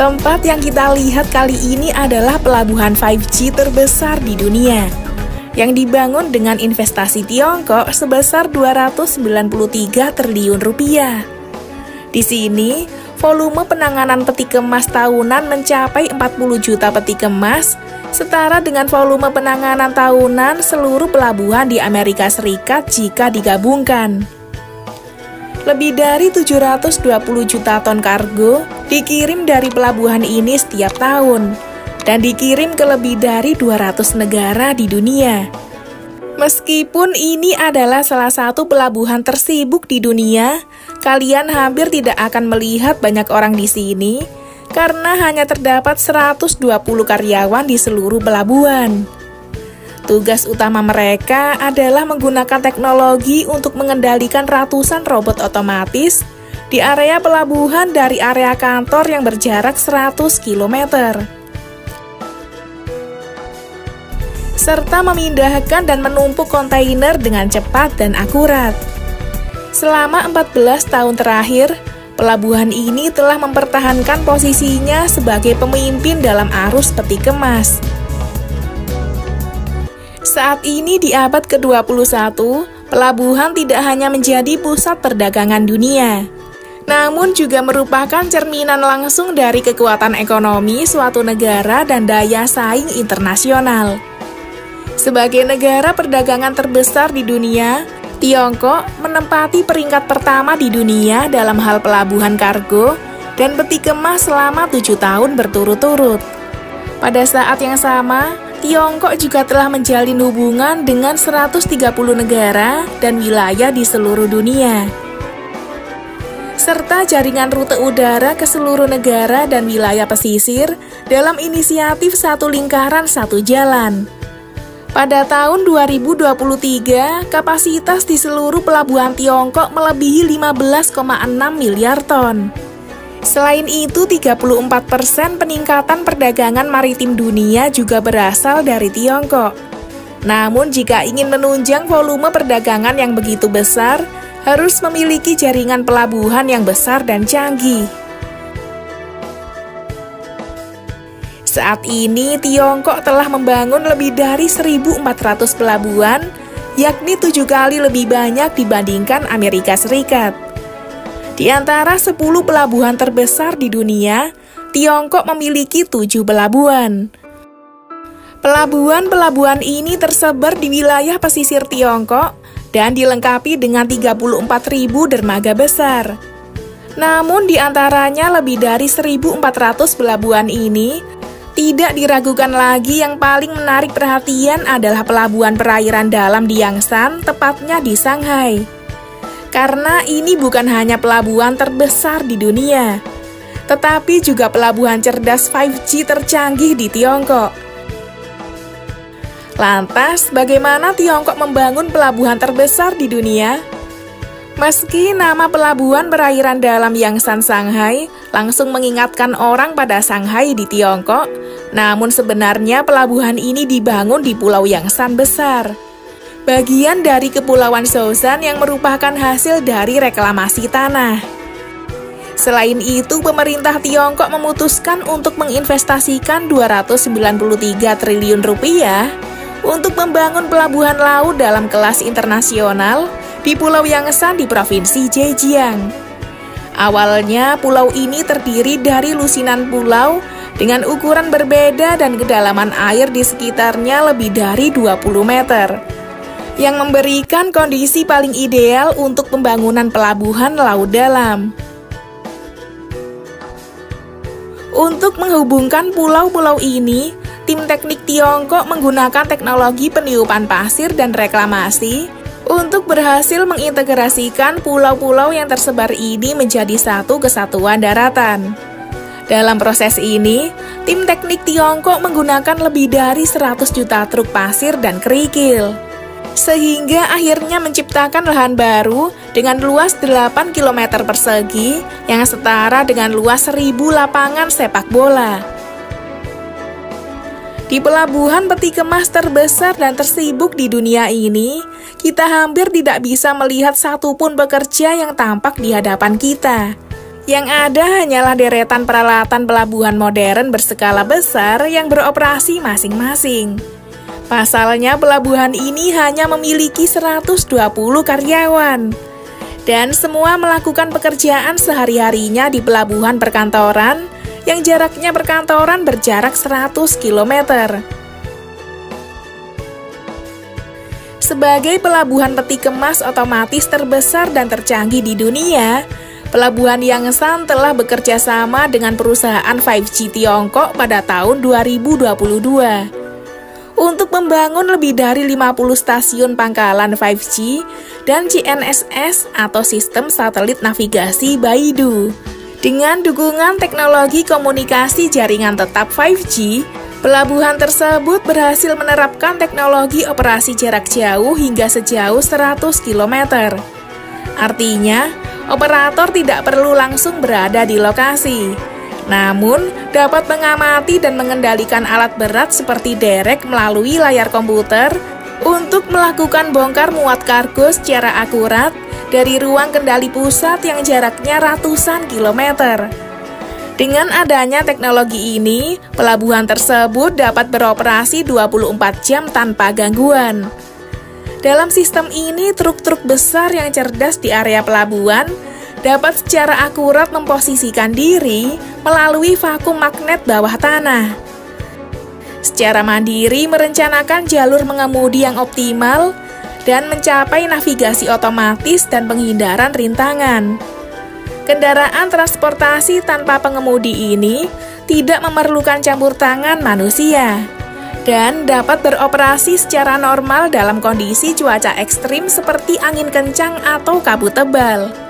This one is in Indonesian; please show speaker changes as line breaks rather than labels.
Tempat yang kita lihat kali ini adalah pelabuhan 5G terbesar di dunia, yang dibangun dengan investasi Tiongkok sebesar 293 triliun rupiah. Di sini, volume penanganan peti kemas tahunan mencapai 40 juta peti kemas, setara dengan volume penanganan tahunan seluruh pelabuhan di Amerika Serikat jika digabungkan. Lebih dari 720 juta ton kargo dikirim dari pelabuhan ini setiap tahun, dan dikirim ke lebih dari 200 negara di dunia. Meskipun ini adalah salah satu pelabuhan tersibuk di dunia, kalian hampir tidak akan melihat banyak orang di sini, karena hanya terdapat 120 karyawan di seluruh pelabuhan. Tugas utama mereka adalah menggunakan teknologi untuk mengendalikan ratusan robot otomatis di area pelabuhan dari area kantor yang berjarak 100 km. Serta memindahkan dan menumpuk kontainer dengan cepat dan akurat. Selama 14 tahun terakhir, pelabuhan ini telah mempertahankan posisinya sebagai pemimpin dalam arus peti kemas. Saat ini di abad ke-21, pelabuhan tidak hanya menjadi pusat perdagangan dunia, namun juga merupakan cerminan langsung dari kekuatan ekonomi suatu negara dan daya saing internasional. Sebagai negara perdagangan terbesar di dunia, Tiongkok menempati peringkat pertama di dunia dalam hal pelabuhan kargo dan peti kemas selama 7 tahun berturut-turut. Pada saat yang sama, Tiongkok juga telah menjalin hubungan dengan 130 negara dan wilayah di seluruh dunia, serta jaringan rute udara ke seluruh negara dan wilayah pesisir dalam inisiatif satu lingkaran satu jalan. Pada tahun 2023, kapasitas di seluruh pelabuhan Tiongkok melebihi 15,6 miliar ton. Selain itu, 34% peningkatan perdagangan maritim dunia juga berasal dari Tiongkok. Namun, jika ingin menunjang volume perdagangan yang begitu besar, harus memiliki jaringan pelabuhan yang besar dan canggih. Saat ini, Tiongkok telah membangun lebih dari 1.400 pelabuhan, yakni 7 kali lebih banyak dibandingkan Amerika Serikat. Di antara 10 pelabuhan terbesar di dunia, Tiongkok memiliki 7 pelabuhan. Pelabuhan-pelabuhan ini tersebar di wilayah pesisir Tiongkok dan dilengkapi dengan 34.000 dermaga besar. Namun di antaranya lebih dari 1.400 pelabuhan ini, tidak diragukan lagi yang paling menarik perhatian adalah pelabuhan perairan dalam di Yangsan, tepatnya di Shanghai. Karena ini bukan hanya pelabuhan terbesar di dunia, tetapi juga pelabuhan cerdas 5G tercanggih di Tiongkok. Lantas, bagaimana Tiongkok membangun pelabuhan terbesar di dunia? Meski nama pelabuhan perairan dalam Yangsan Shanghai langsung mengingatkan orang pada Shanghai di Tiongkok, namun sebenarnya pelabuhan ini dibangun di Pulau Yangsan besar, bagian dari Kepulauan Shousan yang merupakan hasil dari reklamasi tanah. Selain itu, pemerintah Tiongkok memutuskan untuk menginvestasikan 293 triliun rupiah untuk membangun pelabuhan laut dalam kelas internasional di Pulau Yangsan di Provinsi Zhejiang. Awalnya, pulau ini terdiri dari lusinan pulau dengan ukuran berbeda dan kedalaman air di sekitarnya lebih dari 20 meter. Yang memberikan kondisi paling ideal untuk pembangunan pelabuhan laut dalam. Untuk menghubungkan pulau-pulau ini, tim teknik Tiongkok menggunakan teknologi peniupan pasir dan reklamasi untuk berhasil mengintegrasikan pulau-pulau yang tersebar ini menjadi satu kesatuan daratan. Dalam proses ini, tim teknik Tiongkok menggunakan lebih dari 100 juta truk pasir dan kerikil, sehingga akhirnya menciptakan lahan baru dengan luas 8 km persegi yang setara dengan luas 1.000 lapangan sepak bola. Di pelabuhan peti kemas terbesar dan tersibuk di dunia ini, kita hampir tidak bisa melihat satupun pekerja yang tampak di hadapan kita, Yang ada hanyalah deretan peralatan pelabuhan modern berskala besar yang beroperasi masing-masing. Pasalnya, pelabuhan ini hanya memiliki 120 karyawan. Dan semua melakukan pekerjaan sehari-harinya di pelabuhan perkantoran yang jaraknya perkantoran berjarak 100 km. Sebagai pelabuhan peti kemas otomatis terbesar dan tercanggih di dunia, Pelabuhan Yangsan telah bekerja sama dengan perusahaan 5G Tiongkok pada tahun 2022 untuk membangun lebih dari 50 stasiun pangkalan 5G dan GNSS atau sistem satelit navigasi Beidou. Dengan dukungan teknologi komunikasi jaringan tetap 5G, pelabuhan tersebut berhasil menerapkan teknologi operasi jarak jauh hingga sejauh 100 km. Artinya, operator tidak perlu langsung berada di lokasi, namun dapat mengamati dan mengendalikan alat berat seperti derek melalui layar komputer untuk melakukan bongkar muat kargo secara akurat dari ruang kendali pusat yang jaraknya ratusan kilometer. Dengan adanya teknologi ini, pelabuhan tersebut dapat beroperasi 24 jam tanpa gangguan. Dalam sistem ini, truk-truk besar yang cerdas di area pelabuhan dapat secara akurat memposisikan diri melalui vakum magnet bawah tanah. Secara mandiri merencanakan jalur mengemudi yang optimal dan mencapai navigasi otomatis dan penghindaran rintangan. Kendaraan transportasi tanpa pengemudi ini tidak memerlukan campur tangan manusia dan dapat beroperasi secara normal dalam kondisi cuaca ekstrim seperti angin kencang atau kabut tebal.